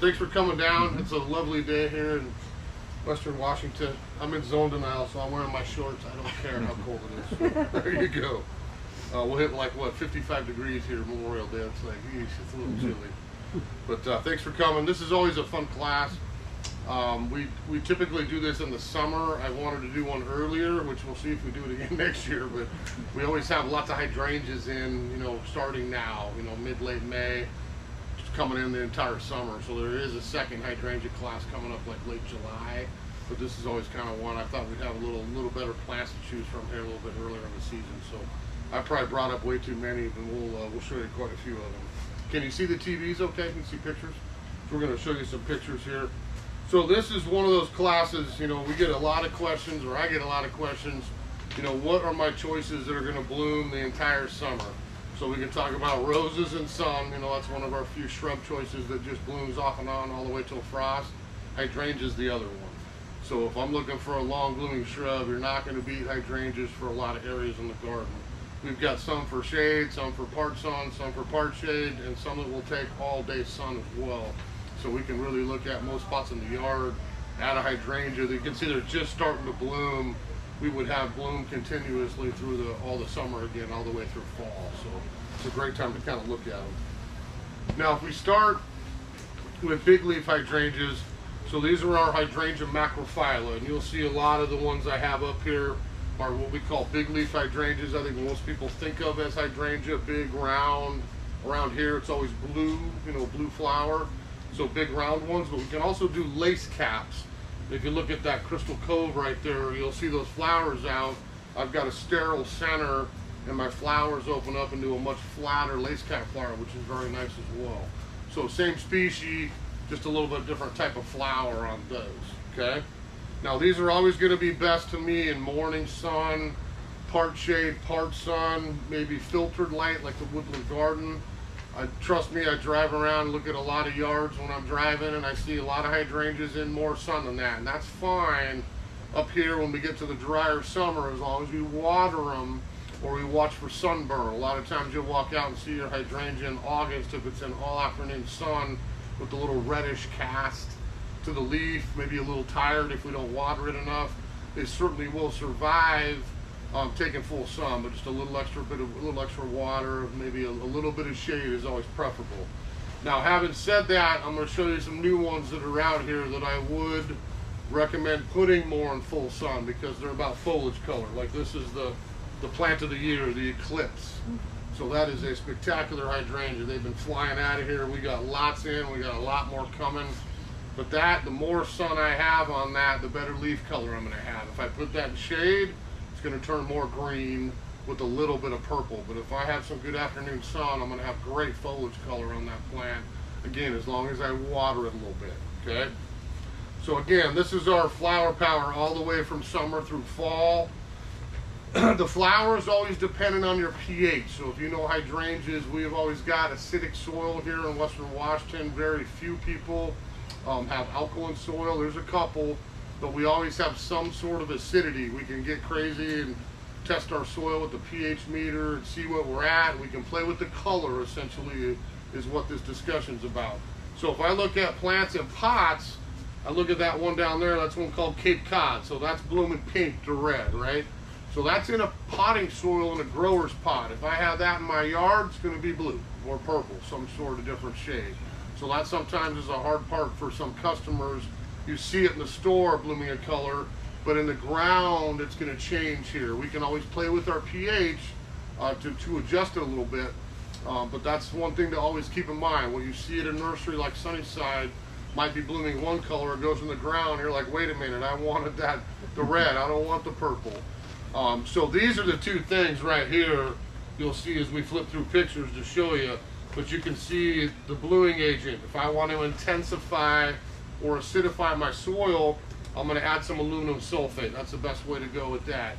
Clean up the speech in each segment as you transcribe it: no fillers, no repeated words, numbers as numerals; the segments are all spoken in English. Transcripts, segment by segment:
thanks for coming down. It's a lovely day here in Western Washington. I'm in zone denial, so I'm wearing my shorts. I don't care how cold it is. So there you go. We'll hit like, what, 55 degrees here Memorial Day. It's like, geez, it's a little chilly. But thanks for coming. This is always a fun class. We typically do this in the summer. I wanted to do one earlier, which we'll see if we do it again next year, but we always have lots of hydrangeas in, starting now, mid-late May, just coming in the entire summer. So there is a second hydrangea class coming up like late July, but this is always kind of one I thought we'd have a little better plants to choose from here a little bit earlier in the season. So I probably brought up way too many, and we'll show you quite a few of them. Can you see the TVs okay? Can you see pictures? So we're going to show you some pictures here. So this is one of those classes, we get a lot of questions, or I get a lot of questions, what are my choices that are going to bloom the entire summer? So we can talk about roses and sun, that's one of our few shrub choices that just blooms off and on all the way till frost. Hydrangea is the other one. So if I'm looking for a long blooming shrub, you're not going to beat hydrangeas for a lot of areas in the garden. We've got some for shade, some for part sun, some for part shade, and some that will take all day sun as well. So we can really look at most spots in the yard, add a hydrangea. You can see they're just starting to bloom. We would have bloom continuously through all the summer again, all the way through fall. So it's a great time to kind of look at them. Now, if we start with big leaf hydrangeas, so these are our hydrangea macrophylla, and you'll see a lot of the ones I have up here are what we call big leaf hydrangeas. I think most people think of as hydrangea, big, round. Around here, it's always blue, blue flower. So big round ones, but we can also do lace caps. If you look at that Crystal Cove right there, you'll see those flowers out. I've got a sterile center, and my flowers open up into a much flatter lace cap flower, which is very nice as well. So same species, just a little bit different type of flower on those, okay? Now these are always gonna be best to me in morning sun, part shade, part sun, maybe filtered light like the woodland garden. Trust me, I drive around and look at a lot of yards when I'm driving, and I see a lot of hydrangeas in more sun than that, and that's fine up here when we get to the drier summer, as long as we water them or we watch for sunburn. A lot of times you'll walk out and see your hydrangea in August if it's in all afternoon sun with a little reddish cast to the leaf, maybe a little tired if we don't water it enough. They certainly will survive taking full sun, but just a little extra water, maybe a little bit of shade is always preferable. Now, having said that, I'm going to show you some new ones that are out here that I would recommend putting more in full sun because they're about foliage color. Like this is the plant of the year, the Eclipse. So that is a spectacular hydrangea. They've been flying out of here. We got lots in, we got a lot more coming. But the more sun I have on that, the better leaf color I'm going to have. If I put that in shade, going to turn more green with a little bit of purple. But if I have some good afternoon sun, I'm going to have great foliage color on that plant, again, as long as I water it a little bit, okay? So again, this is our flower power all the way from summer through fall. The flower is always dependent on your pH. So if you know hydrangeas, we have always got acidic soil here in Western Washington. Very few people have alkaline soil. There's a couple, but we always have some sort of acidity. We can get crazy and test our soil with the pH meter and see what we're at. We can play with the color, essentially, is what this discussion's about. So if I look at plants in pots, I look at that one down there, that's one called Cape Cod. So that's blooming pink to red, right? So that's in a potting soil in a grower's pot. If I have that in my yard, it's gonna be blue or purple, some sort of different shade. So that sometimes is a hard part for some customers. You see it in the store blooming a color, but in the ground it's going to change here. We can always play with our pH to adjust it a little bit, but that's one thing to always keep in mind. When you see it in a nursery like Sunnyside, might be blooming one color, it goes in the ground, you're like, wait a minute, I wanted the red, I don't want the purple. So these are the two things right here you'll see as we flip through pictures to show you, but you can see the bluing agent. If I want to intensify or acidify my soil, I'm going to add some aluminum sulfate. That's the best way to go with that.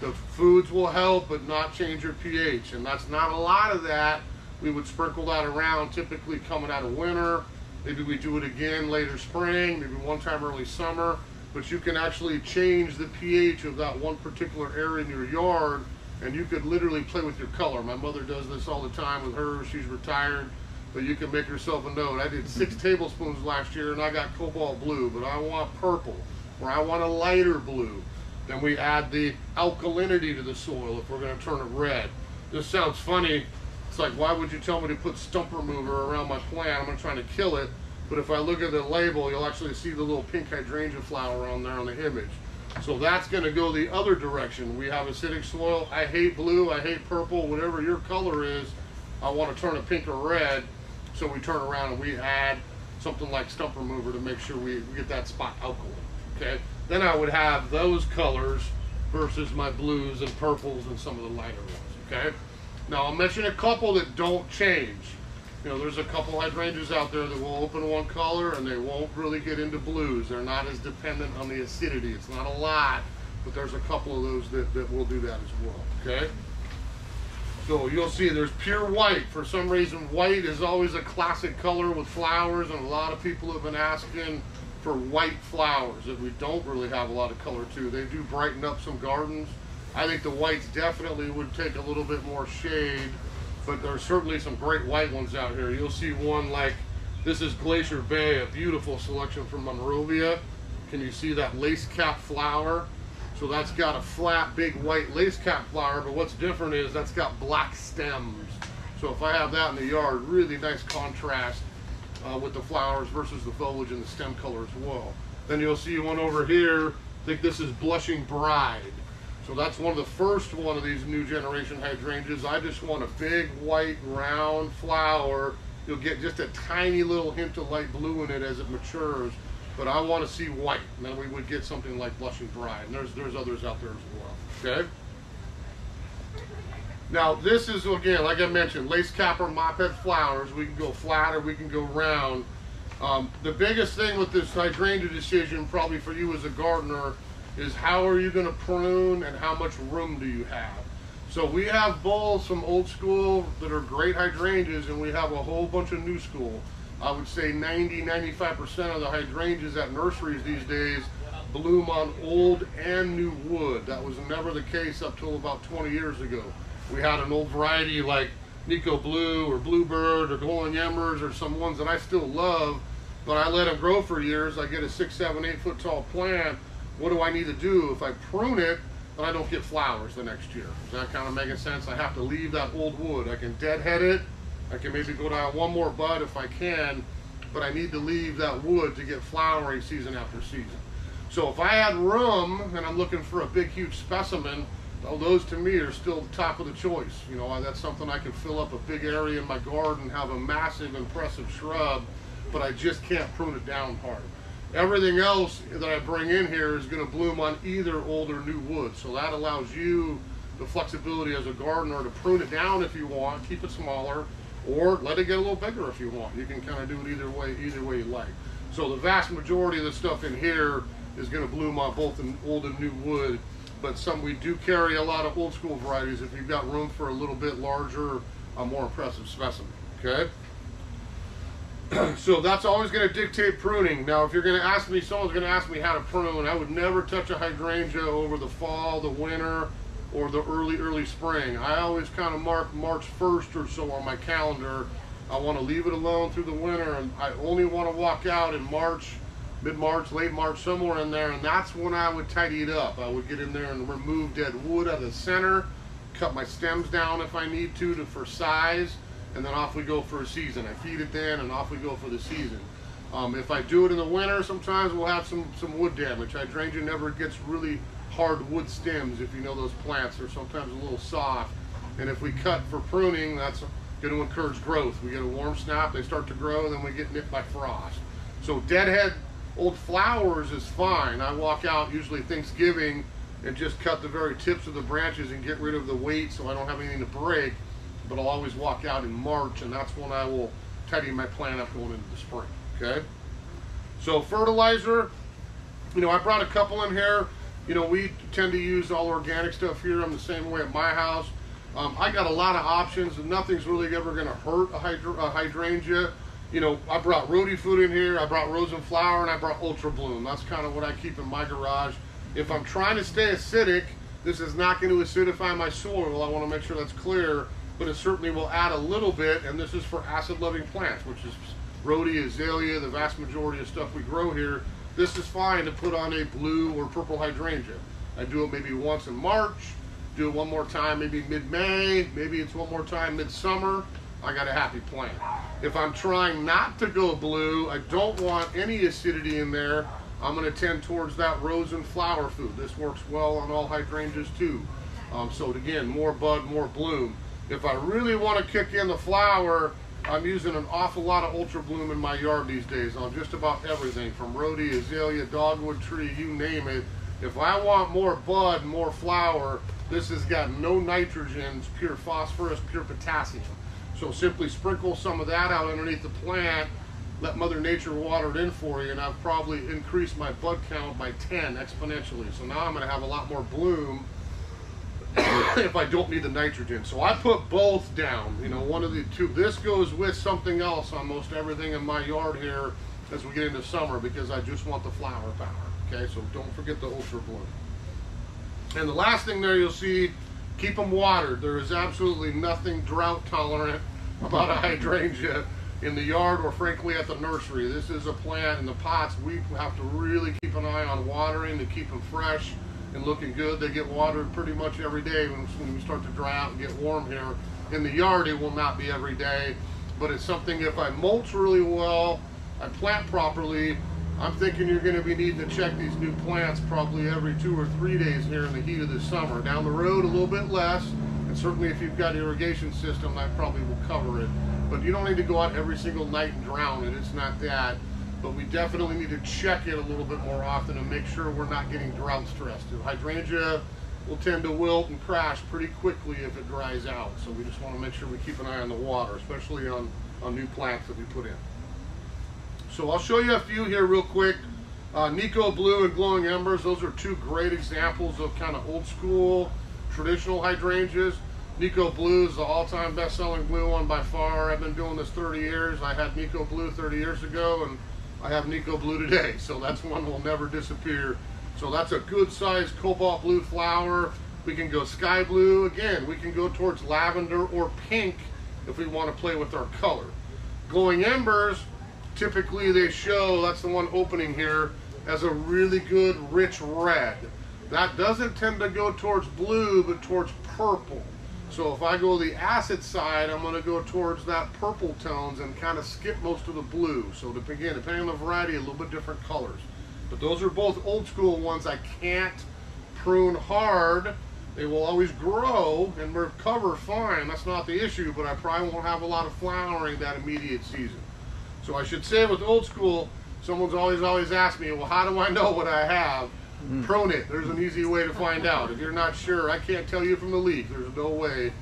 The foods will help, but not change your pH, and that's not a lot of that. We would sprinkle that around, typically coming out of winter. Maybe we do it again later spring, maybe one time early summer, but you can actually change the pH of that one particular area in your yard, and you could literally play with your color. My mother does this all the time with hers. She's retired. but you can make yourself a note. I did 6 tablespoons last year and I got cobalt blue, but I want purple, or I want a lighter blue. Then we add the alkalinity to the soil if we're going to turn it red. This sounds funny. It's like, why would you tell me to put stump remover around my plant? I'm going to try to kill it. But if I look at the label, you'll actually see the little pink hydrangea flower on there on the image. So that's going to go the other direction. We have acidic soil. I hate blue, I hate purple, whatever your color is, I want to turn it pink or red. So we turn around and we add something like stump remover to make sure we get that spot alkaline. Okay? Then I would have those colors versus my blues and purples and some of the lighter ones. Okay? Now I'll mention a couple that don't change. You know, there's a couple hydrangeas out there that will open one color and they won't really get into blues. They're not as dependent on the acidity. It's not a lot, but there's a couple of those that will do that as well. Okay? So you'll see there's pure white. For some reason, white is always a classic color with flowers, and a lot of people have been asking for white flowers that we don't really have a lot of color to. They do brighten up some gardens. I think the whites definitely would take a little bit more shade, but there's certainly some great white ones out here. You'll see one like, this is Glacier Bay, a beautiful selection from Monrovia. Can you see that lace cap flower? So that's got a flat, big white lace cap flower, but what's different is that's got black stems. So if I have that in the yard, really nice contrast with the flowers versus the foliage and the stem color as well. Then you'll see one over here, I think this is Blushing Bride. So that's one of the first one of these new generation hydrangeas. I just want a big white round flower. You'll get just a tiny little hint of light blue in it as it matures, but I want to see white, and then we would get something like Blushing Bride. And there's others out there as well. Okay. Now this is, again, like I mentioned, lace cap or mop head flowers. We can go flat or we can go round. The biggest thing with this hydrangea decision, probably for you as a gardener, is how are you going to prune and how much room do you have? So we have bulbs from old school that are great hydrangeas, and we have a whole bunch of new school. I would say 90–95% of the hydrangeas at nurseries these days bloom on old and new wood. That was never the case up till about 20 years ago. We had an old variety like Nico Blue or Bluebird or Glowing Embers or some ones that I still love, but I let them grow for years. I get a 6, 7, 8 foot tall plant. What do I need to do? If I prune it, then I don't get flowers the next year. Is that kind of making sense? I have to leave that old wood. I can deadhead it. I can maybe go down one more bud if I can, but I need to leave that wood to get flowering season after season. So if I had room and I'm looking for a big, huge specimen, well, those to me are still the top of the choice. You know, that's something I can fill up a big area in my garden, have a massive, impressive shrub, but I just can't prune it down hard. Everything else that I bring in here is going to bloom on either old or new wood. So that allows you the flexibility as a gardener to prune it down if you want, keep it smaller, or let it get a little bigger if you want. You can kind of do it either way you like. So the vast majority of the stuff in here is going to bloom on both an old and new wood, but we do carry a lot of old school varieties if you've got room for a little bit larger, more impressive specimen. Okay? So that's always going to dictate pruning. Now, if you're going to ask me, someone's going to ask me how to prune, I would never touch a hydrangea over the fall, the winter, or the early spring. I always kind of mark March 1st or so on my calendar. I want to leave it alone through the winter, and I only want to walk out in March, mid-March, late March, somewhere in there, and that's when I would tidy it up. I would get in there and remove dead wood out of the center, cut my stems down if I need to for size, and then off we go for a season. I feed it then, and off we go for the season. If I do it in the winter, sometimes we'll have some wood damage. Hydrangea never gets really hard wood stems. If you know those plants, they're sometimes a little soft. And if we cut for pruning, that's going to encourage growth. We get a warm snap, they start to grow, then we get nipped by frost. So deadhead old flowers is fine. I walk out usually Thanksgiving and just cut the very tips of the branches and get rid of the weight so I don't have anything to break. But I'll always walk out in March, and that's when I will tidy my plant up going into the spring. Okay? So fertilizer, you know, I brought a couple in here. You know, we tend to use all organic stuff here. I'm the same way at my house. I got a lot of options, and nothing's really ever going to hurt a hydrangea. You know, I brought Rhodey Food in here, I brought Rose and Flower, and I brought Ultra Bloom. That's kind of what I keep in my garage. If I'm trying to stay acidic, this is not going to acidify my soil. I want to make sure that's clear. but it certainly will add a little bit, and this is for acid-loving plants, which is rhodie, azalea, the vast majority of stuff we grow here. This is fine to put on a blue or purple hydrangea. I do it maybe once in March, do it one more time maybe mid-May, maybe it's one more time mid-summer. I got a happy plant. If I'm trying not to go blue, I don't want any acidity in there, I'm going to tend towards that rose and flower food. This works well on all hydrangeas too. So again, more bud, more bloom. If I really want to kick in the flower, I'm using an awful lot of Ultra Bloom in my yard these days on just about everything, from rhodie, azalea, dogwood tree, you name it. If I want more bud, more flower, this has got no nitrogen, it's pure phosphorus, pure potassium. So simply sprinkle some of that out underneath the plant, let Mother Nature water it in for you, and I've probably increased my bud count by 10 exponentially. So now I'm going to have a lot more bloom if I don't need the nitrogen. So I put both down, you know, one of the two. This goes with something else on most everything in my yard here as we get into summer, because I just want the flower power. Okay, so don't forget the Ultra Bloom. And the last thing there you'll see, keep them watered. There is absolutely nothing drought tolerant about a hydrangea in the yard or frankly at the nursery. This is a plant in the pots. We have to really keep an eye on watering to keep them fresh and looking good. They get watered pretty much every day when we start to dry out and get warm here. In the yard, it will not be every day, but it's something, if I mulch really well, I plant properly, I'm thinking you're going to be needing to check these new plants probably every 2 or 3 days here in the heat of the summer. Down the road, a little bit less, and certainly if you've got an irrigation system, that probably will cover it. But you don't need to go out every single night and drown it. It's not that. But we definitely need to check it a little bit more often and make sure we're not getting drought stressed. The hydrangea will tend to wilt and crash pretty quickly if it dries out. So we just want to make sure we keep an eye on the water, especially on new plants that we put in. So I'll show you a few here real quick. Nico Blue and Glowing Embers, those are two great examples of kind of old school, traditional hydrangeas. Nico Blue is the all-time best-selling blue one by far. I've been doing this 30 years. I had Nico Blue 30 years ago, and I have Nico Blue today, so that's one will never disappear. So that's a good sized cobalt blue flower. We can go sky blue. Again, we can go towards lavender or pink if we want to play with our color. Glowing Embers, typically they show, that's the one opening here, as a really good rich red. That doesn't tend to go towards blue, but towards purple. So if I go the acid side, I'm going to go towards that purple tones and kind of skip most of the blue. So again, depending on the variety, a little bit different colors. But those are both old school ones I can't prune hard. They will always grow and recover fine. That's not the issue, but I probably won't have a lot of flowering that immediate season. So I should say with old school, someone's always asked me, well, how do I know what I have? Prune it. There's an easy way to find out. If you're not sure, I can't tell you from the leaf. There's no way.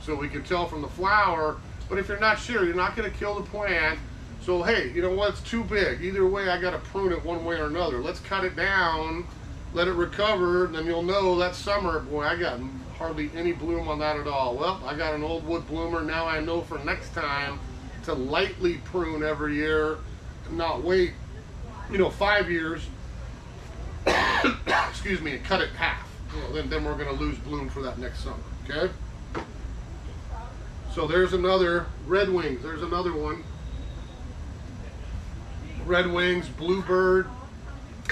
So we can tell from the flower, but if you're not sure, you're not going to kill the plant. So hey, you know what? It's too big. Either way, I got to prune it one way or another. Let's cut it down, let it recover, and then you'll know that summer, boy, I got hardly any bloom on that at all. Well, I got an old wood bloomer. Now I know for next time to lightly prune every year, and not wait, 5 years. Excuse me, and cut it half. Then we're going to lose bloom for that next summer. Okay. So there's another red wings. There's another one. Red wings, bluebird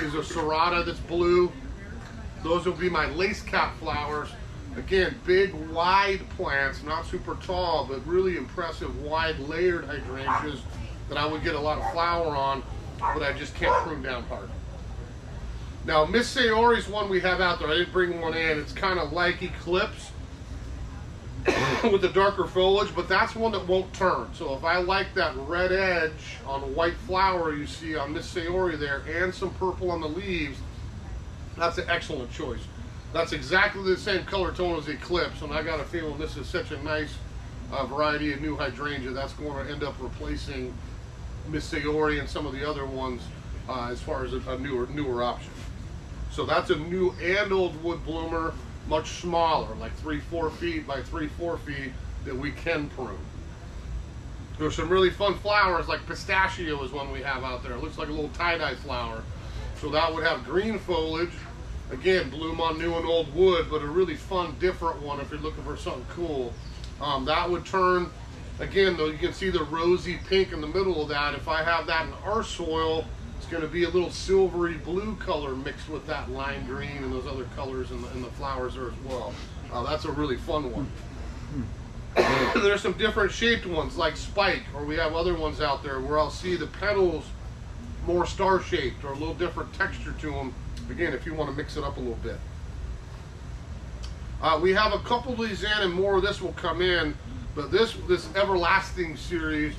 is a serrata that's blue. Those will be my lace cap flowers. Again, big, wide plants, not super tall, but really impressive, wide, layered hydrangeas that I would get a lot of flower on, but I just can't prune down hard. Now, Miss Sayori's one we have out there. I didn't bring one in. It's kind of like Eclipse with the darker foliage, but that's one that won't turn. So if I like that red edge on white flower you see on Miss Sayori there and some purple on the leaves, that's an excellent choice. That's exactly the same color tone as Eclipse, and I got a feeling this is such a nice variety of new hydrangea. That's going to end up replacing Miss Sayori and some of the other ones as far as a newer option. So that's a new and old wood bloomer, much smaller, like 3-4 feet by 3-4 feet, that we can prune. There's some really fun flowers, like pistachio is one we have out there. It looks like a little tie-dye flower. So that would have green foliage. Again, bloom on new and old wood, but a really fun, different one if you're looking for something cool. That would turn, again, though, you can see the rosy pink in the middle of that. If I have that in our soil, it's going to be a little silvery blue color mixed with that lime green and those other colors in the flowers there as well. That's a really fun one. There's some different shaped ones like spike, or we have other ones out there where I'll see the petals more star shaped or a little different texture to them. Again, if you want to mix it up a little bit. We have a couple of these in, and more of this will come in, but this Everlasting series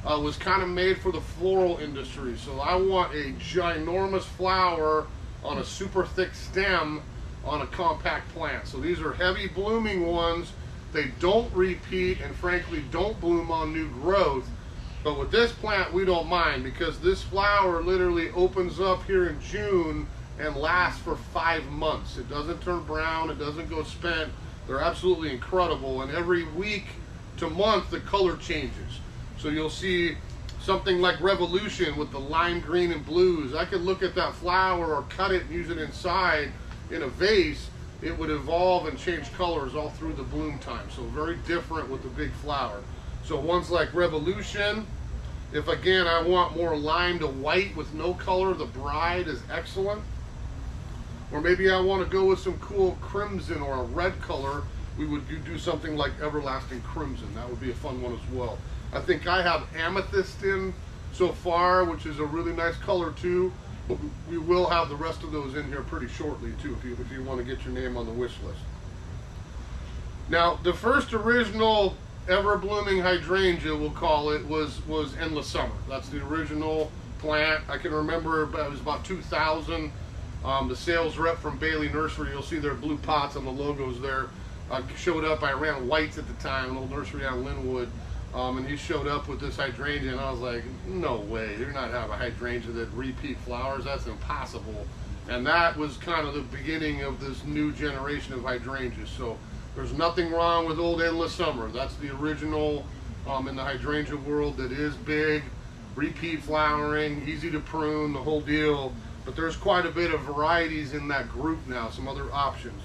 was kind of made for the floral industry. So I want a ginormous flower on a super thick stem on a compact plant. So these are heavy blooming ones. They don't repeat and frankly don't bloom on new growth. But with this plant, we don't mind, because this flower literally opens up here in June and lasts for 5 months. It doesn't turn brown, it doesn't go spent. They're absolutely incredible, and every week to month the color changes. So you'll see something like Revolution with the lime green and blues. I could look at that flower or cut it and use it inside in a vase. It would evolve and change colors all through the bloom time. So very different with the big flower. So ones like Revolution, if again I want more lime to white with no color, the Bride is excellent. Or maybe I want to go with some cool crimson or a red color, we would do something like Everlasting Crimson. That would be a fun one as well. I think I have Amethyst in so far, which is a really nice color too, but we will have the rest of those in here pretty shortly too, if you want to get your name on the wish list. Now, the first original ever blooming hydrangea, we'll call it, was Endless Summer. That's the original plant. I can remember it was about 2000. The sales rep from Bailey Nursery, you'll see their blue pots on the logos there, showed up. I ran whites at the time, an old nursery on Linwood, and he showed up with this hydrangea, and I was like, no way, you're not having a hydrangea that repeat flowers, that's impossible. And that was kind of the beginning of this new generation of hydrangeas. So there's nothing wrong with old Endless Summer. That's the original in the hydrangea world that is big, repeat flowering, easy to prune, the whole deal. But there's quite a bit of varieties in that group now, some other options.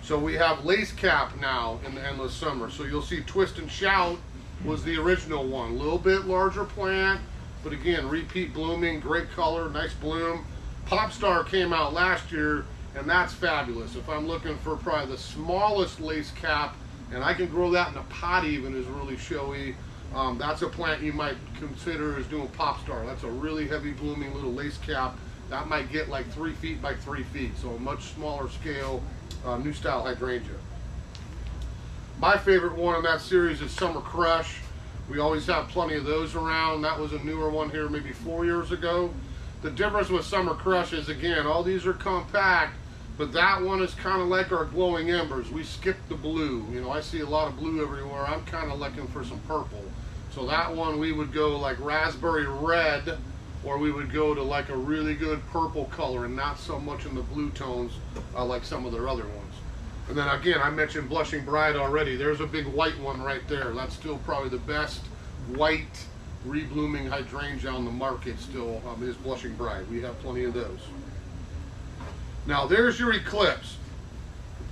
So we have Lace Cap now in the Endless Summer. So you'll see Twist and Shout was the original one. A little bit larger plant, but again, repeat blooming, great color, nice bloom. Popstar came out last year, and that's fabulous. If I'm looking for probably the smallest lace cap, and I can grow that in a pot even, is really showy, that's a plant you might consider as doing Popstar. That's a really heavy blooming little lace cap. That might get like 3 feet by 3 feet, so a much smaller scale, new style hydrangea. My favorite one in that series is Summer Crush. We always have plenty of those around. That was a newer one here maybe 4 years ago. The difference with Summer Crush is, again, all these are compact, but that one is kind of like our Glowing Embers. We skipped the blue. You know, I see a lot of blue everywhere. I'm kind of looking for some purple. So that one we would go like raspberry red, or we would go to like a really good purple color and not so much in the blue tones like some of their other ones. And then again, I mentioned Blushing Bride already. There's a big white one right there. That's still probably the best white reblooming hydrangea on the market still, is Blushing Bride. We have plenty of those. Now there's your Eclipse.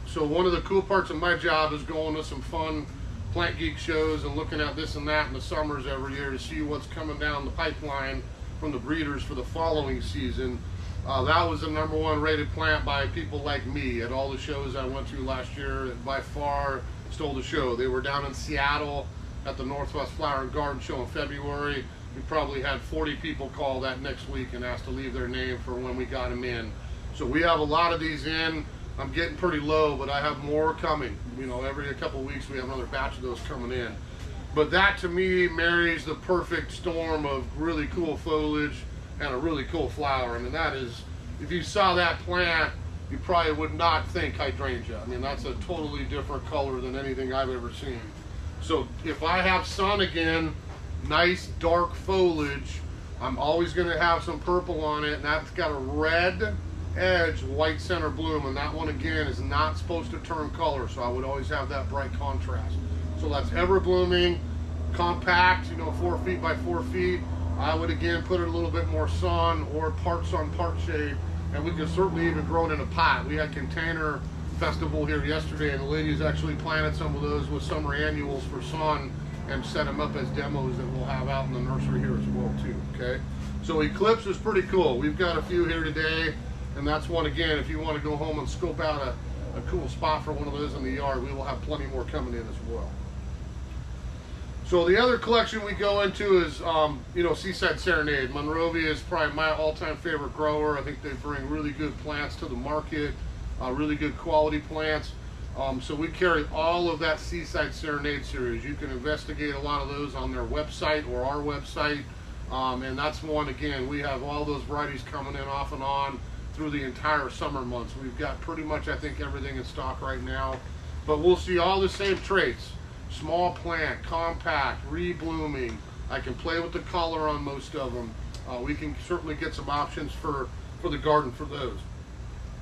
So one of the cool parts of my job is going to some fun Plant Geek shows and looking at this and that in the summers every year to see what's coming down the pipeline from the breeders for the following season. That was the #1 rated plant by people like me at all the shows I went to last year. It by far stole the show. They were down in Seattle at the Northwest Flower and Garden Show in February. We probably had 40 people call that next week and asked to leave their name for when we got them in. So we have a lot of these in. I'm getting pretty low, but I have more coming. You know, every couple of weeks we have another batch of those coming in. But that to me marries the perfect storm of really cool foliage and a really cool flower. I mean, that is, if you saw that plant, you probably would not think hydrangea. I mean, that's a totally different color than anything I've ever seen. So if I have sun again, nice dark foliage, I'm always going to have some purple on it, and that's got a red edge, white center bloom, and that one again is not supposed to turn color, so I would always have that bright contrast. So that's ever blooming, compact, you know, 4 feet by 4 feet. I would again put it a little bit more sun or part sun, part shade, and we could certainly even grow it in a pot. We had container festival here yesterday, and the ladies actually planted some of those with summer annuals for sun and set them up as demos that we'll have out in the nursery here as well too, okay? So Eclipse is pretty cool. We've got a few here today, and that's one, again, if you want to go home and scope out a cool spot for one of those in the yard, we will have plenty more coming in as well. So the other collection we go into is, you know, Seaside Serenade. Monrovia is probably my all-time favorite grower. I think they bring really good plants to the market, really good quality plants. So we carry all of that Seaside Serenade series. You can investigate a lot of those on their website or our website. And that's one, again, we have all those varieties coming in off and on through the entire summer months. We've got pretty much, I think, everything in stock right now. But we'll see all the same traits. Small plant, compact, reblooming. I can play with the color on most of them. We can certainly get some options for the garden for those.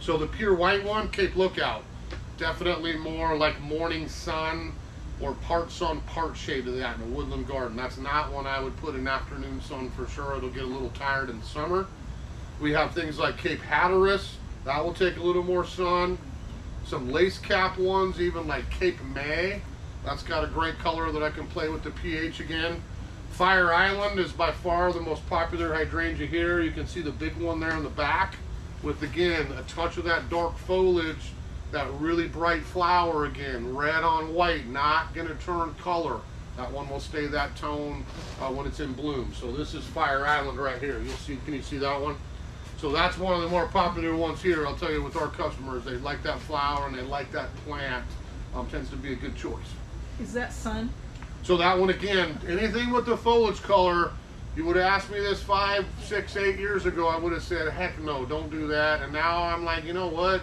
So the pure white one, Cape Lookout. Definitely more like morning sun or part sun, part shade of that in a woodland garden. That's not one I would put in afternoon sun for sure. It'll get a little tired in the summer. We have things like Cape Hatteras. That will take a little more sun. Some lace cap ones, even like Cape May. That's got a great color that I can play with the pH again. Fire Island is by far the most popular hydrangea here. You can see the big one there in the back with, again, a touch of that dark foliage, that really bright flower again, red on white, not gonna turn color. That one will stay that tone when it's in bloom. So this is Fire Island right here. You'll see, can you see that one? So that's one of the more popular ones here. I'll tell you, with our customers, they like that flower and they like that plant. Tends to be a good choice. Is that sun? So that one, again, anything with the foliage color, you would have asked me this 5, 6, 8 years ago, I would have said, heck no, don't do that. And now I'm like, you know what?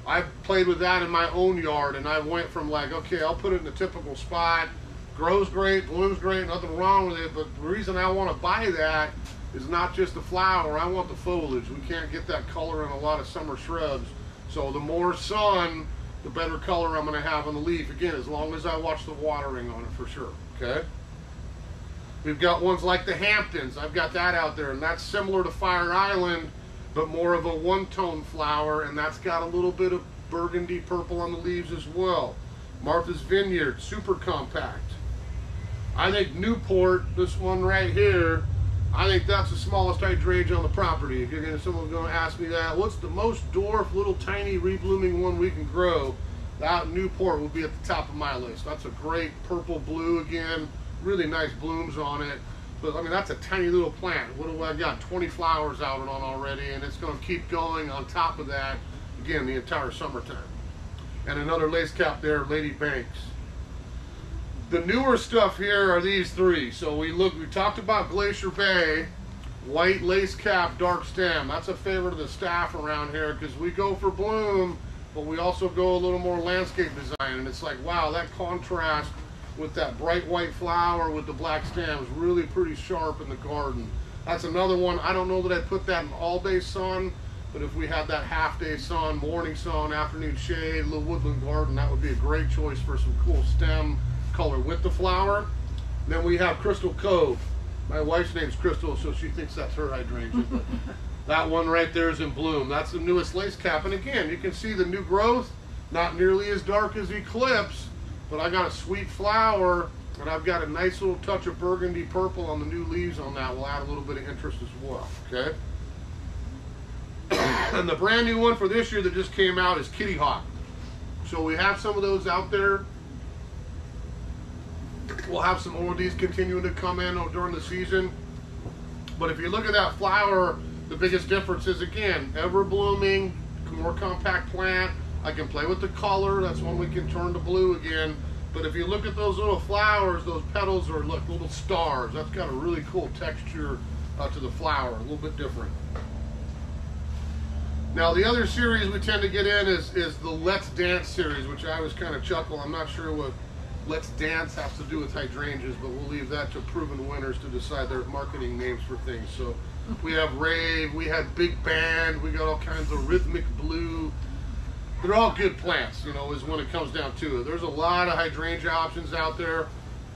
I've played with that in my own yard, and I went from like, okay, I'll put it in the typical spot, grows great, blooms great, nothing wrong with it, but the reason I want to buy that is not just the flower, I want the foliage. We can't get that color in a lot of summer shrubs. So the more sun, the better color I'm going to have on the leaf. Again, as long as I watch the watering on it for sure, okay? We've got ones like the Hamptons. I've got that out there, and that's similar to Fire Island, but more of a one-tone flower, and that's got a little bit of burgundy purple on the leaves as well. Martha's Vineyard, super compact. I think Newport, this one right here, I think that's the smallest hydrangea on the property. If you're gonna, someone's gonna ask me that, what's the most dwarf, little tiny reblooming one we can grow? That Newport will be at the top of my list. That's a great purple blue again, really nice blooms on it. But I mean, that's a tiny little plant. What do I got? 20 flowers out on already, and it's gonna keep going on top of that, again, the entire summertime. And another lace cap there, Lady Banks. The newer stuff here are these three. So we talked about Glacier Bay, white lace cap, dark stem. That's a favorite of the staff around here because we go for bloom, but we also go a little more landscape design. And it's like, wow, that contrast with that bright white flower with the black stem is really pretty sharp in the garden. That's another one. I don't know that I'd put that in all day sun, but if we had that half day sun, morning sun, afternoon shade, a little woodland garden, that would be a great choice for some cool stem color with the flower. Then we have Crystal Cove. My wife's name's Crystal, so she thinks that's her hydrangea. But that one right there is in bloom. That's the newest lace cap. And again, you can see the new growth, not nearly as dark as Eclipse, but I got a sweet flower, and I've got a nice little touch of burgundy purple on the new leaves on that. Will add a little bit of interest as well, okay? And the brand new one for this year that just came out is Kitty Hawk. So we have some of those out there. We'll have some more of these continuing to come in during the season. But if you look at that flower, the biggest difference is, again, ever blooming, more compact plant. I can play with the color. That's when we can turn to blue again. But if you look at those little flowers, those petals are like little stars. That's got a really cool texture to the flower, a little bit different. Now the other series we tend to get in is the Let's Dance series, which I always kind of chuckle. I'm not sure what Let's Dance has to do with hydrangeas, but we'll leave that to proven winners to decide their marketing names for things. So we have Rave, we had Big Band, we got all kinds of Rhythmic Blue. They're all good plants, you know, is when it comes down to it. There's a lot of hydrangea options out there.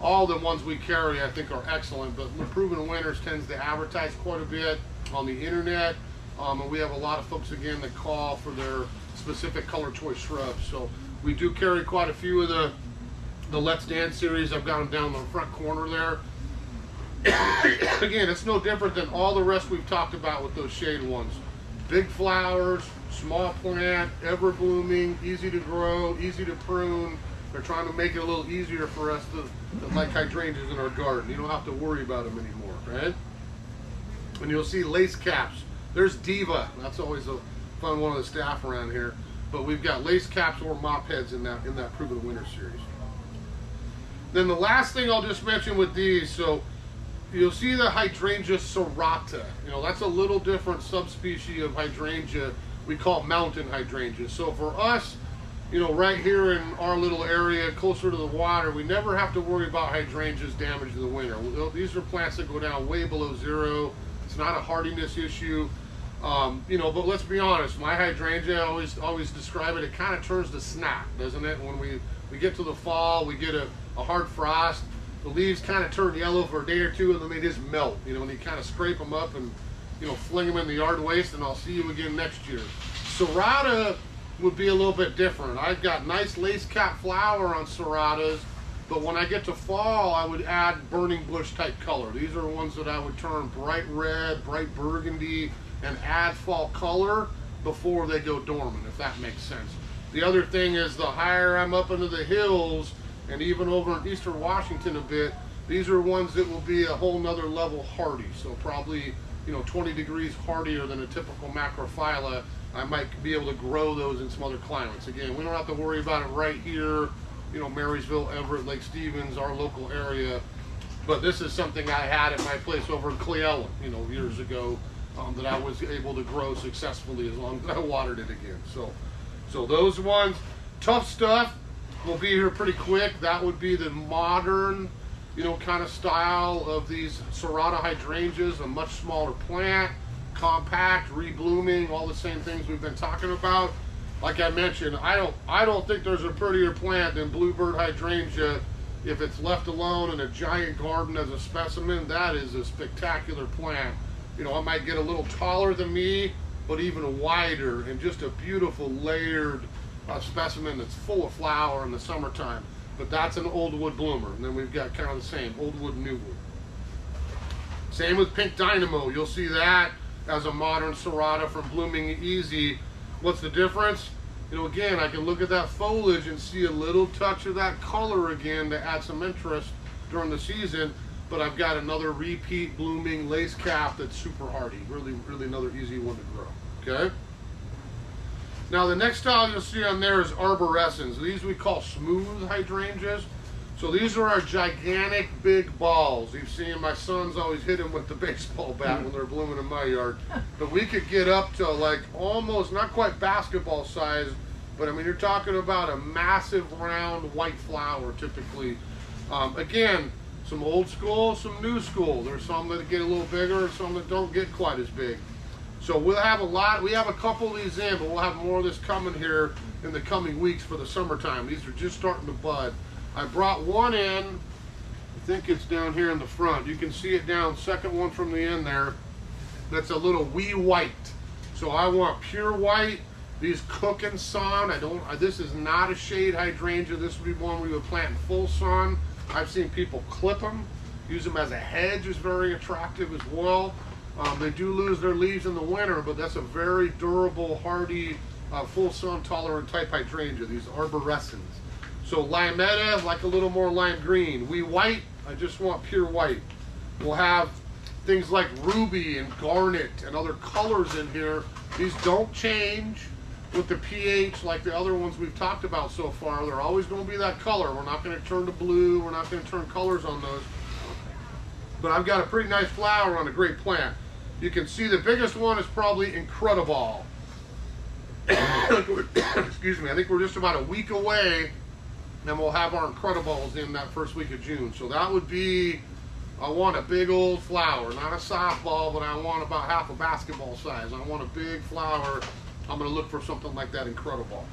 All the ones we carry, I think, are excellent, but the proven winners tends to advertise quite a bit on the internet. And we have a lot of folks again that call for their specific color choice shrubs. So we do carry quite a few of the Let's Dance series. I've got them down in the front corner there. Again, it's no different than all the rest we've talked about with those shade ones. Big flowers, small plant, ever blooming, easy to grow, easy to prune. They're trying to make it a little easier for us to like hydrangeas in our garden. You don't have to worry about them anymore, right? And you'll see lace caps. There's Diva. That's always a fun one of the staff around here. But we've got lace caps or mop heads in that Prove of the Winter series. Then the last thing I'll just mention with these, so you'll see the hydrangea serrata. You know, that's a little different subspecies of hydrangea we call mountain hydrangea. So for us, you know, right here in our little area closer to the water, we never have to worry about hydrangeas damage in the winter. These are plants that go down way below zero. It's not a hardiness issue. You know, but let's be honest, my hydrangea, I always describe it, it kind of turns to snap, doesn't it? When we get to the fall, we get a hard frost, the leaves kind of turn yellow for a day or two, and then they just melt, you know, and you kind of scrape them up and, you know, fling them in the yard waste, and I'll see you again next year. Serrata would be a little bit different. I've got nice lace cap flower on serratas, but when I get to fall, I would add burning bush type color. These are ones that I would turn bright red, bright burgundy, and add fall color before they go dormant, if that makes sense. The other thing is, the higher I'm up into the hills, and even over in eastern Washington a bit, these are ones that will be a whole nother level hardy. So probably, you know, 20 degrees hardier than a typical macrophylla. I might be able to grow those in some other climates. Again, we don't have to worry about it right here, you know, Marysville, Everett, Lake Stevens, our local area. But this is something I had at my place over in Cleella, you know, years ago, that I was able to grow successfully as long as I watered it again. So those ones, tough stuff, will be here pretty quick. That would be the modern, you know, kind of style of these serrata hydrangeas, a much smaller plant, compact, reblooming, all the same things we've been talking about. Like I mentioned, I don't think there's a prettier plant than bluebird hydrangea. If it's left alone in a giant garden as a specimen, that is a spectacular plant. You know, it might get a little taller than me, but even wider, and just a beautiful layered specimen that's full of flower in the summertime. But that's an old wood bloomer. And then we've got kind of the same, old wood, new wood. Same with pink dynamo. You'll see that as a modern serrata from Blooming Easy. What's the difference? You know, again, I can look at that foliage and see a little touch of that color again to add some interest during the season. But I've got another repeat blooming lace cap that's super hardy. Really, really another easy one to grow. Okay? Now the next style you'll see on there is arborescens. These we call smooth hydrangeas. So these are our gigantic big balls. You've seen my sons always hit them with the baseball bat when they're blooming in my yard. But we could get up to like almost, not quite basketball size, but I mean, you're talking about a massive round white flower typically. Again, some old school, some new school. There's some that get a little bigger and some that don't get quite as big. So we'll have a lot, we have a couple of these in, but we'll have more of this coming here in the coming weeks for the summertime. These are just starting to bud. I brought one in, I think it's down here in the front. You can see it down, second one from the end there. That's a little wee white. So I want pure white. These cook in sun. This is not a shade hydrangea. This would be one we would plant in full sun. I've seen people clip them, use them as a hedge is very attractive as well. They do lose their leaves in the winter, but that's a very durable, hardy, full sun tolerant type hydrangea, these arborescens. So limetta, like a little more lime green. Wee white, I just want pure white. We'll have things like ruby and garnet and other colors in here. These don't change with the pH like the other ones we've talked about so far. They're always going to be that color. We're not going to turn to blue. We're not going to turn colors on those. But I've got a pretty nice flower on a great plant. You can see the biggest one is probably Incredible. Excuse me. I think we're just about a week away, and we'll have our Incredibles in that first week of June. So that would be, I want a big old flower, not a softball, but I want about half a basketball size. I want a big flower. I'm going to look for something like that Incredible.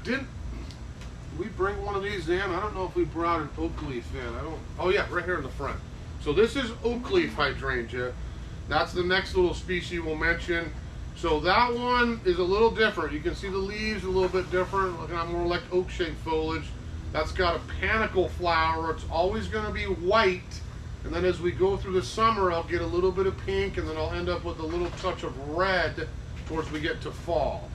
Did we bring one of these in? I don't know if we brought an oak leaf in. Oh yeah, right here in the front. So this is oak leaf hydrangea. That's the next little species we'll mention. So that one is a little different. You can see the leaves a little bit different, looking at more like oak-shaped foliage. That's got a panicle flower. It's always going to be white, and then as we go through the summer, I'll get a little bit of pink, and then I'll end up with a little touch of red towards we get to fall.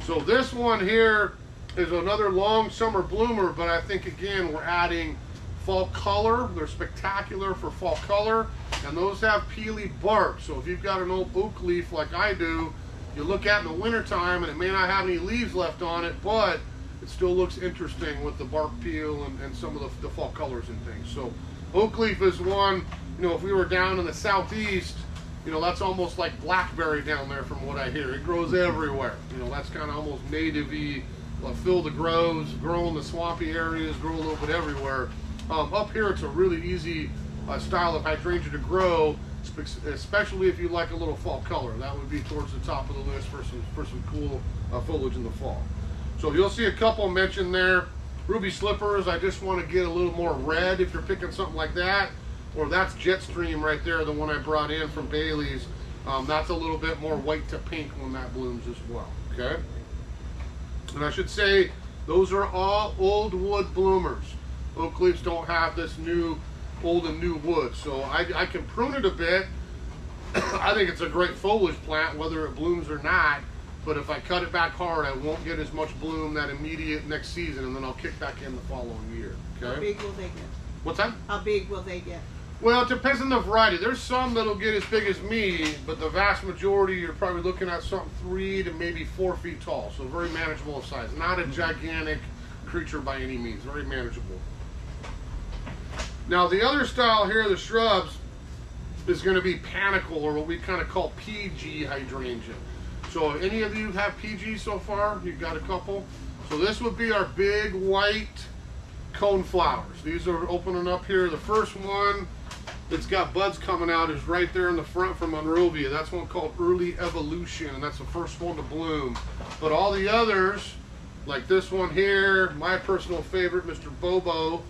So this one here is another long summer bloomer, but I think again we're adding fall color. They're spectacular for fall color, and those have peely bark. So if you've got an old oak leaf like I do, you look at in the wintertime and it may not have any leaves left on it, but it still looks interesting with the bark peel and some of the fall colors and things. So oak leaf is one, you know, if we were down in the southeast, you know, that's almost like blackberry down there from what I hear. It grows everywhere. You know, that's kind of almost native-y, field that grows, grow in the swampy areas, grow a little bit everywhere. Up here, it's a really easy style of hydrangea to grow, especially if you like a little fall color. That would be towards the top of the list for some cool foliage in the fall. So you'll see a couple mentioned there. Ruby slippers, I just want to get a little more red if you're picking something like that. Or that's Jetstream right there, the one I brought in from Bailey's. That's a little bit more white to pink when that blooms as well, okay? And I should say, those are all old wood bloomers. Oak leaves don't have this new, old and new wood. So I can prune it a bit. I think it's a great foliage plant, whether it blooms or not. But if I cut it back hard, I won't get as much bloom that immediate next season, and then I'll kick back in the following year. Okay? How big will they get? What's that? How big will they get? Well, it depends on the variety. There's some that'll get as big as me, but the vast majority, you're probably looking at something 3 to maybe 4 feet tall. So very manageable size. Not a gigantic creature by any means. Very manageable. Now, the other style here, the shrubs, is going to be panicle, or what we kind of call PG hydrangea. So any of you have PG so far? You've got a couple? So this would be our big white cone flowers. These are opening up here. The first one that's got buds coming out is right there in the front from Monrovia. That's one called Early Evolution, and that's the first one to bloom. But all the others, like this one here, my personal favorite, Mr. Bobo,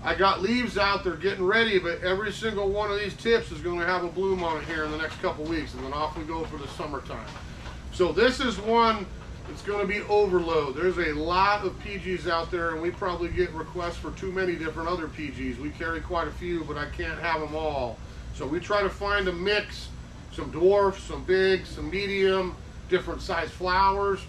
I got leaves out there getting ready, but every single one of these tips is going to have a bloom on it here in the next couple weeks, and then off we go for the summertime. So this is one that's going to be overload. There's a lot of PGs out there, and we probably get requests for too many different other PGs. We carry quite a few, but I can't have them all. So we try to find a mix, some dwarfs, some big, some medium, different size flowers.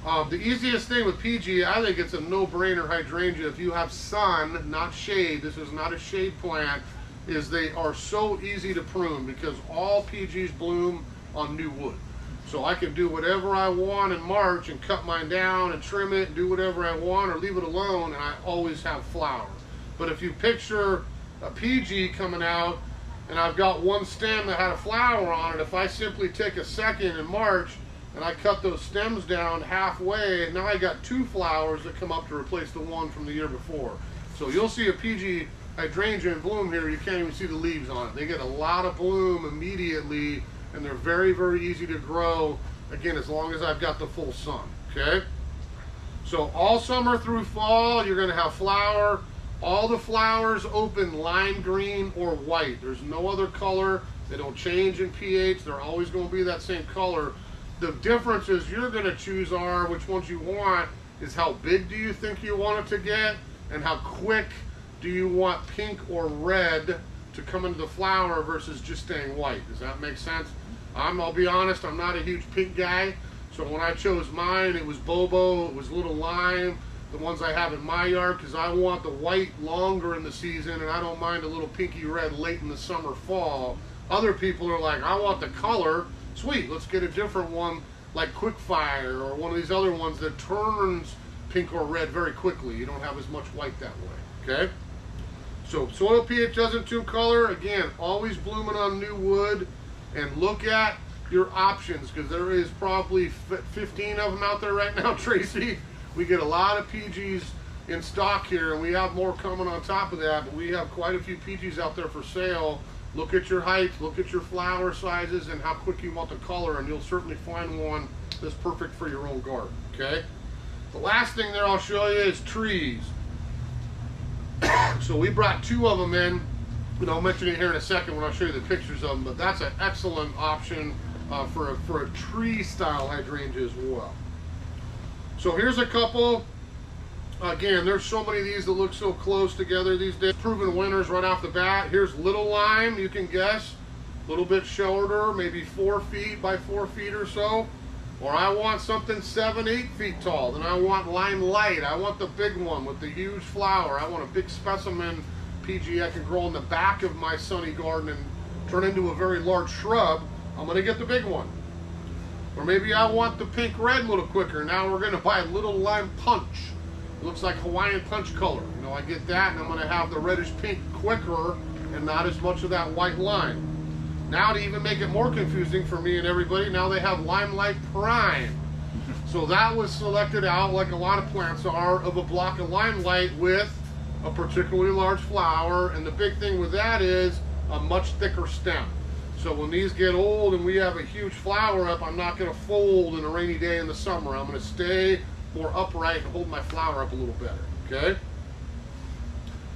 The easiest thing with PG, I think it's a no-brainer hydrangea. If you have sun, not shade, this is not a shade plant, is they are so easy to prune because all PGs bloom on new wood. So I can do whatever I want in March and cut mine down and trim it and do whatever I want or leave it alone, and I always have flower. But if you picture a PG coming out and I've got one stem that had a flower on it, if I simply take a second in March and I cut those stems down halfway, and now I got 2 flowers that come up to replace the one from the year before. So you'll see a PG hydrangea in bloom here, you can't even see the leaves on it. They get a lot of bloom immediately, and they're very, very easy to grow, again, as long as I've got the full sun, okay? So all summer through fall, you're gonna have flower. All the flowers open lime green or white. There's no other color. They don't change in pH. They're always gonna be that same color. The differences you're going to choose are which ones you want is how big do you think you want it to get, and how quick do you want pink or red to come into the flower versus just staying white. Does that make sense? I'll be honest, I'm not a huge pink guy, so when I chose mine, it was Bobo, it was Little Lime, the ones I have in my yard, because I want the white longer in the season, and I don't mind a little pinky red late in the summer, fall. Other people are like, I want the color. Sweet, let's get a different one like Quickfire or one of these other ones that turns pink or red very quickly. You don't have as much white that way, okay? So soil pH doesn't tune color. Again, always blooming on new wood, and look at your options because there is probably 15 of them out there right now, Tracy. We get a lot of PGs in stock here, and we have more coming on top of that, but we have quite a few PGs out there for sale. Look at your heights, look at your flower sizes, and how quick you want the color, and you'll certainly find one that's perfect for your own garden, okay? The last thing there I'll show you is trees. So we brought 2 of them in. And I'll mention it here in a second when I show you the pictures of them, but that's an excellent option for a tree style hydrangea as well. So here's a couple. Again, there's so many of these that look so close together these days. Proven winners right off the bat. Here's Little Lime, you can guess. A little bit shorter, maybe 4 feet by 4 feet or so. Or I want something 7, 8 feet tall. Then I want Lime Light. I want the big one with the huge flower. I want a big specimen PG I can grow in the back of my sunny garden and turn into a very large shrub. I'm going to get the big one. Or maybe I want the pink red a little quicker. Now we're going to buy Little Lime Punch. It looks like Hawaiian punch color. You know, I get that, and I'm going to have the reddish pink quicker and not as much of that white lime. Now to even make it more confusing for me and everybody, now they have Limelight Prime. So that was selected out, like a lot of plants are, of a block of Limelight with a particularly large flower. And the big thing with that is a much thicker stem. So when these get old and we have a huge flower up, I'm not going to fold in a rainy day in the summer. I'm going to stay more upright and hold my flower up a little better, okay?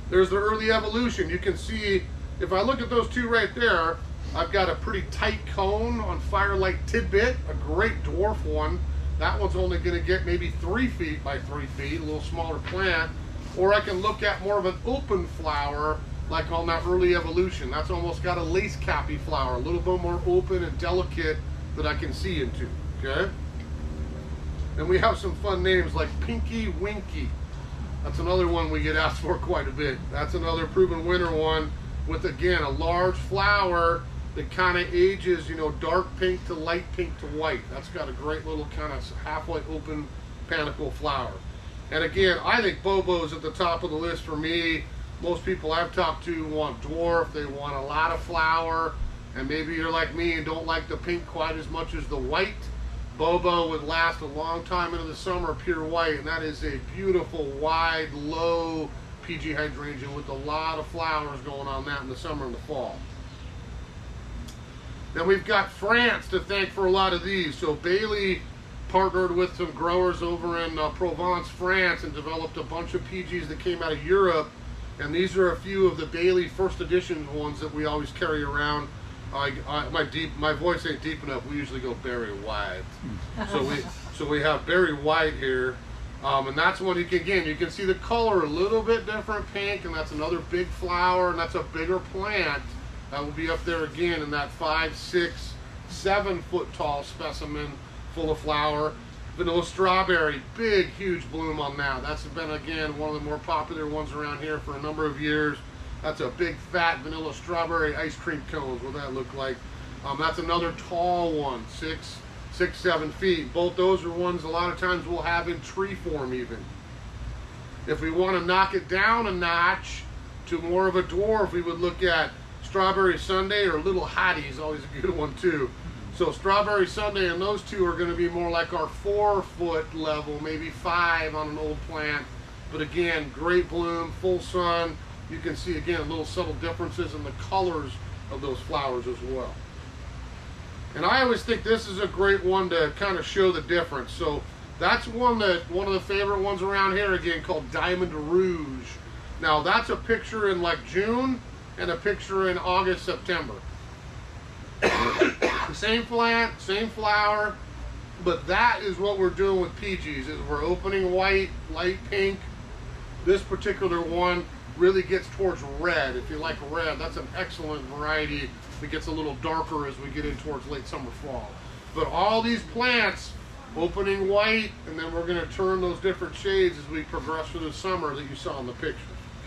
There's the early evolution. You can see, if I look at those two right there, I've got a pretty tight cone on Firelight Tidbit, a great dwarf one. That one's only going to get maybe 3 feet by 3 feet, a little smaller plant. Or I can look at more of an open flower, like on that early evolution. That's almost got a lace cappy flower, a little bit more open and delicate that I can see into, okay? And we have some fun names like Pinky Winky. That's another one we get asked for quite a bit. That's another proven winner one with, again, a large flower that kind of ages, you know, dark pink to light pink to white. That's got a great little kind of halfway open panicle flower. And again, I think Bobo's at the top of the list for me. Most people I've talked to want dwarf. They want a lot of flower. And maybe you're like me and don't like the pink quite as much as the white. Bobo would last a long time into the summer, pure white, and that is a beautiful, wide, low PG hydrangea with a lot of flowers going on that in the summer and the fall. Then we've got France to thank for a lot of these. So Bailey partnered with some growers over in Provence, France, and developed a bunch of PGs that came out of Europe. And these are a few of the Bailey first edition ones that we always carry around. My voice ain't deep enough. We usually go berry white. So we have berry white here, and that's one you can see the color a little bit different, pink, and that's another big flower, and that's a bigger plant that will be up there again in that 5, 6, 7 foot tall specimen full of flower. Vanilla strawberry, big, huge bloom on that. That's been, again, one of the more popular ones around here for a number of years. That's a big, fat vanilla strawberry ice cream cones, what that look like. That's another tall one, 6, 7 feet. Both those are ones a lot of times we'll have in tree form even. If we want to knock it down a notch to more of a dwarf, we would look at Strawberry Sunday or Little Hottie's, always a good one too. So Strawberry Sunday and those two are going to be more like our 4 foot level, maybe 5 on an old plant. But again, great bloom, full sun. You can see again little subtle differences in the colors of those flowers as well. And I always think this is a great one to kind of show the difference. So that's one of the favorite ones around here, again, called Diamond Rouge. Now that's a picture in like June and a picture in August, September. Same plant, same flower, but that is what we're doing with PGs, is we're opening white, light pink. This particular one really gets towards red. If you like red, that's an excellent variety that gets a little darker as we get in towards late summer, fall. But all these plants opening white, and then we're going to turn those different shades as we progress through the summer that you saw in the picture,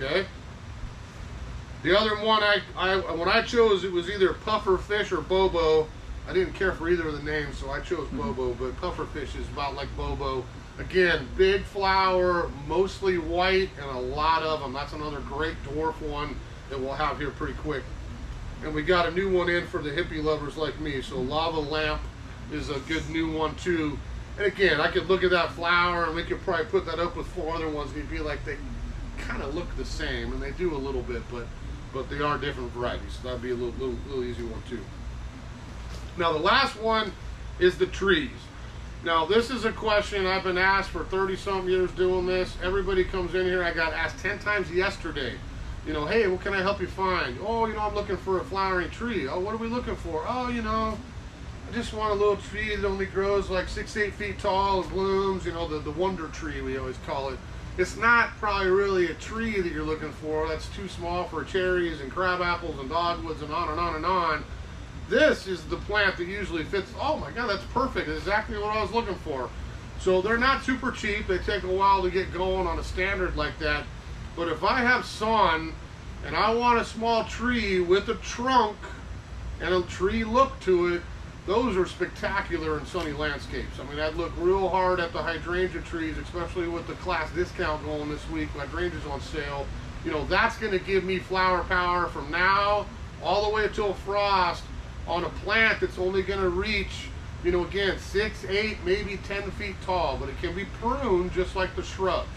okay? The other one when I chose, it was either pufferfish or Bobo. I didn't care for either of the names, so I chose Bobo, but pufferfish is about like Bobo. Again, big flower, mostly white, and a lot of them. That's another great dwarf one that we'll have here pretty quick. And we got a new one in for the hippie lovers like me. So Lava Lamp is a good new one too. And again, I could look at that flower and we could probably put that up with 4 other ones and you'd be like, they kind of look the same, and they do a little bit, but they are different varieties. So that'd be a little easy one too. Now the last one is the trees. Now this is a question I've been asked for 30-some years doing this. Everybody comes in here, I got asked 10 times yesterday, You know, hey, what can I help you find? Oh, you know, I'm looking for a flowering tree. Oh, what are we looking for? Oh, you know, I just want a little tree that only grows like 6 to 8 feet tall and blooms, you know, the wonder tree we always call it. It's not probably really a tree that you're looking for. That's too small for cherries and crab apples and dogwoods and on and on and on. This is the plant that usually fits. Oh my God, that's perfect. That's exactly what I was looking for. So they're not super cheap. They take a while to get going on a standard like that. But if I have sun and I want a small tree with a trunk and a tree look to it, those are spectacular in sunny landscapes. I mean, I'd look real hard at the hydrangea trees, especially with the class discount going this week. Hydrangea's on sale. You know, that's going to give me flower power from now all the way till frost on a plant that's only going to reach, you know, again, 6, 8, maybe 10 feet tall, but it can be pruned just like the shrubs.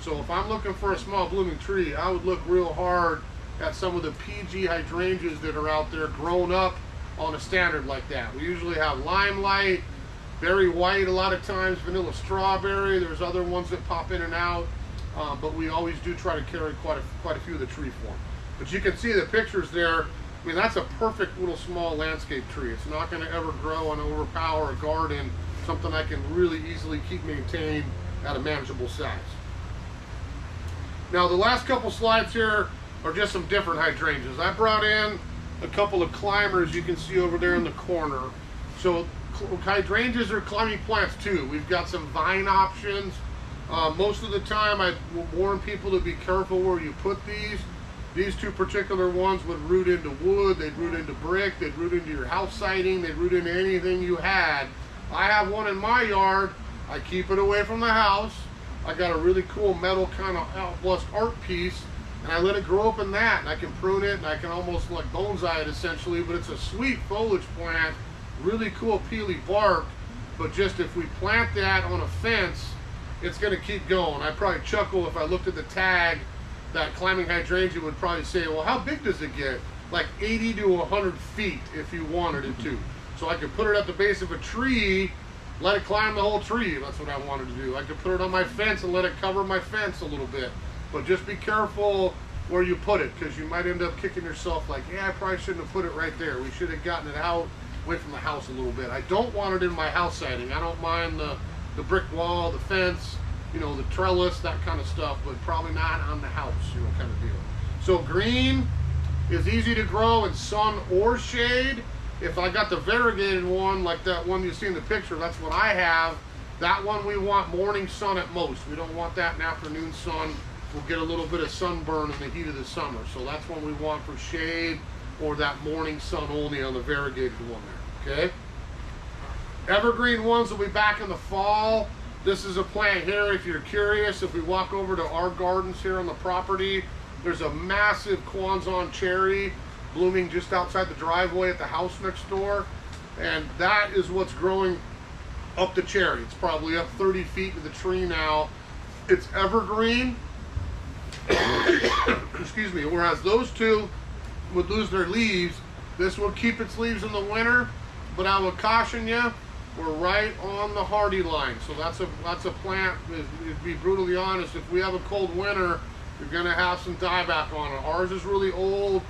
So if I'm looking for a small blooming tree, I would look real hard at some of the PG hydrangeas that are out there grown up on a standard like that. We usually have limelight, berry white a lot of times, vanilla strawberry. There's other ones that pop in and out, but we always do try to carry quite a few of the tree form. But you can see the pictures there. I mean, that's a perfect little small landscape tree. It's not going to ever grow and overpower a garden, something I can really easily keep maintained at a manageable size. Now, the last couple slides here are just some different hydrangeas. I brought in a couple of climbers you can see over there in the corner. So hydrangeas are climbing plants too. We've got some vine options. Most of the time I warn people to be careful where you put these. These two particular ones would root into wood, they'd root into brick, they'd root into your house siding, they'd root into anything you had. I have one in my yard. I keep it away from the house. I got a really cool metal kind of outblessed art piece, and I let it grow up in that, and I can prune it, and I can almost like bonsai it essentially, but it's a sweet foliage plant, really cool peely bark, but just if we plant that on a fence, it's going to keep going. I'd probably chuckle if I looked at the tag. That climbing hydrangea would probably say, well, how big does it get? Like 80 to 100 feet if you wanted it to. So I could put it at the base of a tree, let it climb the whole tree. That's what I wanted to do. I could put it on my fence and let it cover my fence a little bit. But just be careful where you put it, because you might end up kicking yourself like, yeah, I probably shouldn't have put it right there. We should have gotten it out, away from the house a little bit. I don't want it in my house siding. I don't mind the brick wall, the fence, you know, the trellis, that kind of stuff, but probably not on the house, you know, kind of deal. So green is easy to grow in sun or shade. If I got the variegated one, like that one you see in the picture, that's what I have. That one we want morning sun at most. We don't want that in afternoon sun. We'll get a little bit of sunburn in the heat of the summer. So that's one we want for shade, or that morning sun only on the variegated one there, okay? Evergreen ones will be back in the fall. This is a plant here, if you're curious, if we walk over to our gardens here on the property, there's a massive Kwanzan cherry blooming just outside the driveway at the house next door. And that is what's growing up the cherry. It's probably up 30 feet to the tree now. It's evergreen. Excuse me. Whereas those two would lose their leaves. This will keep its leaves in the winter, but I would caution you, we're right on the hardy line. So that's a plant, to be brutally honest, if we have a cold winter, you're gonna have some dieback on it. Ours is really old.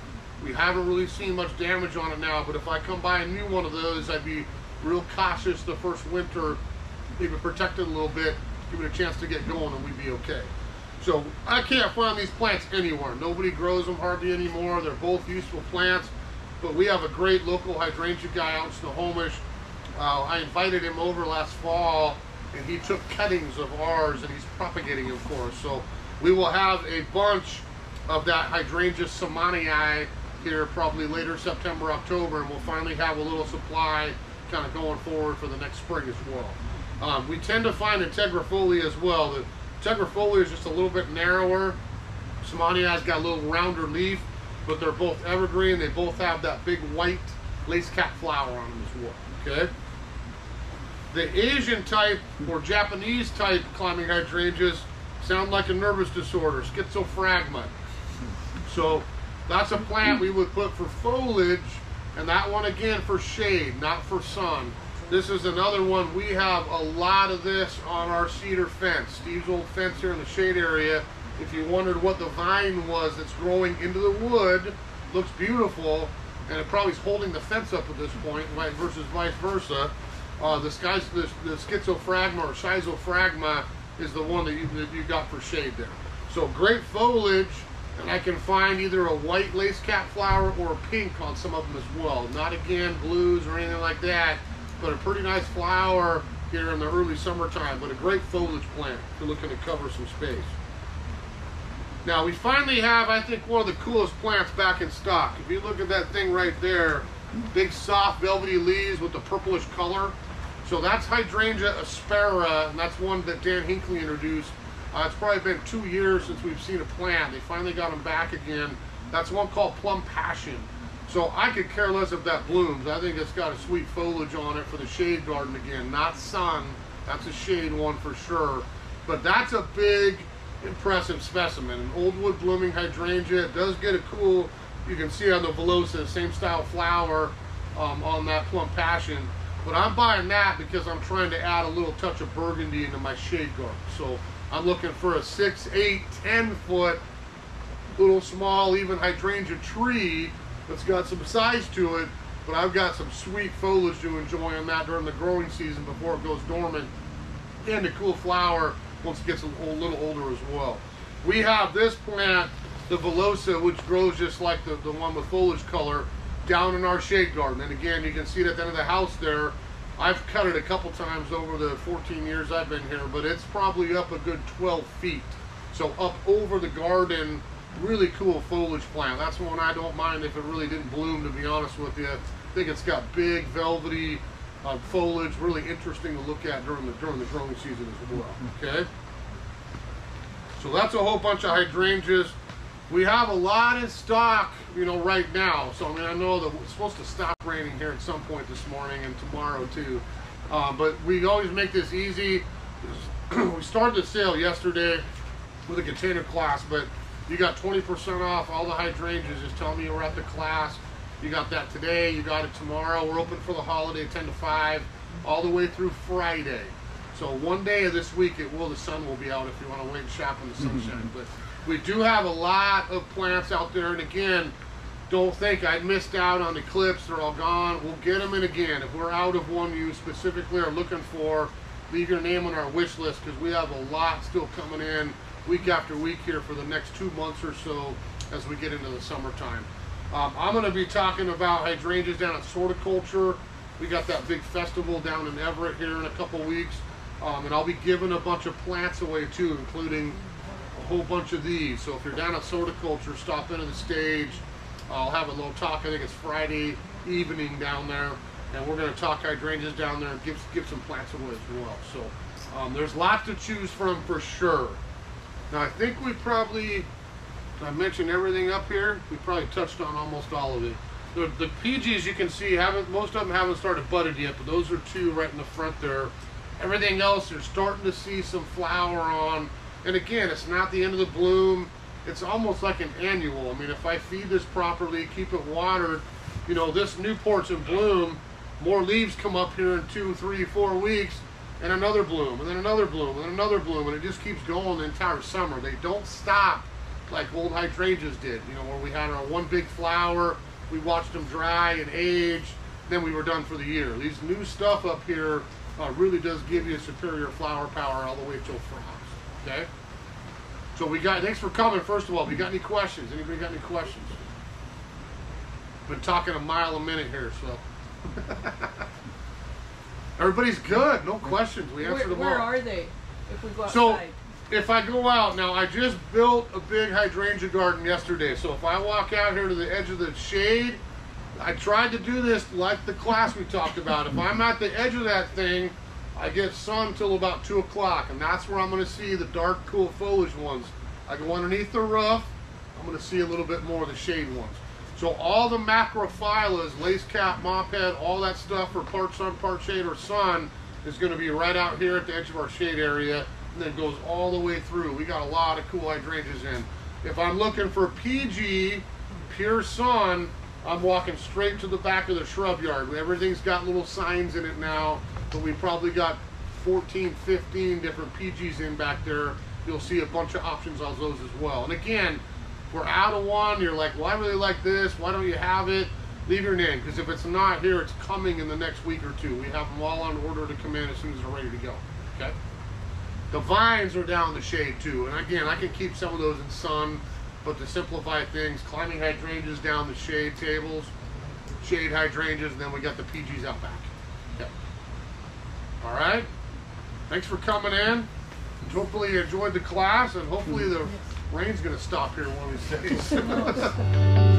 We haven't really seen much damage on it now, but if I come by a new one of those, I'd be real cautious the first winter, maybe protect it a little bit, give it a chance to get going, and we'd be okay. So I can't find these plants anywhere. Nobody grows them hardly anymore. They're both useful plants, but we have a great local hydrangea guy out in Snohomish. I invited him over last fall, and he took cuttings of ours, and he's propagating them for us. So we will have a bunch of that hydrangea samanii here probably later September, October, and we'll finally have a little supply kind of going forward for the next spring as well. We tend to find integrifolia as well. The integrifolia is just a little bit narrower. Samanii's got a little rounder leaf, but they're both evergreen. They both have that big white lace cap flower on them as well, okay? The Asian type or Japanese type climbing hydrangeas sound like a nervous disorder, schizophragma. So that's a plant we would put for foliage, and that one again for shade, not for sun. This is another one. We have a lot of this on our cedar fence. Steve's old fence here in the shade area If you wondered what the vine was that's growing into the wood, looks beautiful, and it probably is holding the fence up at this point, versus vice versa. The schizophragma or schizophragma is the one that you got for shade there. So great foliage, and I can find either a white lace cap flower or a pink on some of them as well. Not again blues or anything like that, but a pretty nice flower here in the early summertime, but a great foliage plant if you're looking to cover some space. Now we finally have, I think, one of the coolest plants back in stock. If you look at that thing right there, big soft velvety leaves with the purplish color. So that's Hydrangea aspera, and that's one that Dan Hinckley introduced. It's probably been 2 years since we've seen a plant. They finally got them back again. That's one called Plum Passion. So I could care less if that blooms. I think it's got a sweet foliage on it for the shade garden again, not sun. That's a shade one for sure. But that's a big, impressive specimen. An old wood blooming hydrangea. It does get a cool, you can see on the villosa, same style flower on that Plum Passion. But I'm buying that because I'm trying to add a little touch of burgundy into my shade garden. So I'm looking for a 6, 8, 10 foot little small even hydrangea tree that's got some size to it, but I've got some sweet foliage to enjoy on that during the growing season before it goes dormant, and a cool flower once it gets a little older as well. We have this plant, the villosa, which grows just like the one with foliage color, down in our shade garden. And again, you can see it at the end of the house there. I've cut it a couple times over the 14 years I've been here, but it's probably up a good 12 feet. So up over the garden, really cool foliage plant. That's one I don't mind if it really didn't bloom, to be honest with you. I think it's got big, velvety foliage, really interesting to look at during the growing season as well, okay? So that's a whole bunch of hydrangeas. We have a lot in stock, you know, right now. So I mean, I know that it's supposed to stop raining here at some point this morning and tomorrow too. But we always make this easy. We started the sale yesterday with a container class, but you got 20% off all the hydrangeas. Just tell me you were at the class. You got that today, you got it tomorrow. We're open for the holiday 10 to 5 all the way through Friday. So one day of this week the sun will be out if you want to wait and shop in the sunshine. But we do have a lot of plants out there, and again, don't think I missed out on the clips. They're all gone. We'll get them in again. If we're out of one you specifically are looking for, leave your name on our wish list, because we have a lot still coming in week after week here for the next 2 months or so as we get into the summertime. I'm going to be talking about hydrangeas down at Sorticulture. We got that big festival down in Everett here in a couple weeks, and I'll be giving a bunch of plants away too, including a whole bunch of these. So if you're down at Sorticulture, stop into the stage. I'll have a little talk. I think it's Friday evening down there, and we're going to talk hydrangeas down there and give some plants away as well. So there's lots to choose from for sure. Now I think we probably, I mentioned everything up here. We probably touched on almost all of it. The PGs you can see most of them haven't started budded yet, but those are 2 right in the front there. Everything else you're starting to see some flower on. And again, it's not the end of the bloom. It's almost like an annual. I mean, if I feed this properly, keep it watered, you know, this Newport's in bloom, more leaves come up here in 2, 3, 4 weeks, and another bloom, and then another bloom, and then another bloom, and it just keeps going the entire summer. They don't stop like old hydrangeas did, you know, where we had our one big flower, we watched them dry and age, then we were done for the year. These new stuff up here really does give you a superior flower power all the way till frost, okay? So thanks for coming, first of all. We got any questions? Anybody got any questions? Been talking a mile a minute here, so. Everybody's good, no questions. We answered them all. Where are they if we go outside? So, if I go out, now I just built a big hydrangea garden yesterday, so if I walk out here to the edge of the shade, I tried to do this like the class we talked about. If I'm at the edge of that thing, I get sun till about 2 o'clock, and that's where I'm going to see the dark, cool foliage ones. I go underneath the roof, I'm going to see a little bit more of the shade ones. So all the macrophylas, lace cap, mophead, all that stuff for part sun, part shade, or sun is going to be right out here at the edge of our shade area, and then goes all the way through. We got a lot of cool hydrangeas in. If I'm looking for PG, pure sun, I'm walking straight to the back of the shrub yard. Everything's got little signs in it now, but we probably got 14, 15 different PGs in back there. you'll see a bunch of options on those as well. And again, if we're out of one, you're like, well, I really like this, why don't you have it? Leave your name, because if it's not here, it's coming in the next week or two. We have them all on order to come in as soon as they're ready to go, okay? The vines are down the shade too, and again, I can keep some of those in sun, but to simplify things, climbing hydrangeas down the shade tables, shade hydrangeas, and then we got the PGs out back. Okay. All right. Thanks for coming in. Hopefully you enjoyed the class, and hopefully the rain's going to stop here one of these days.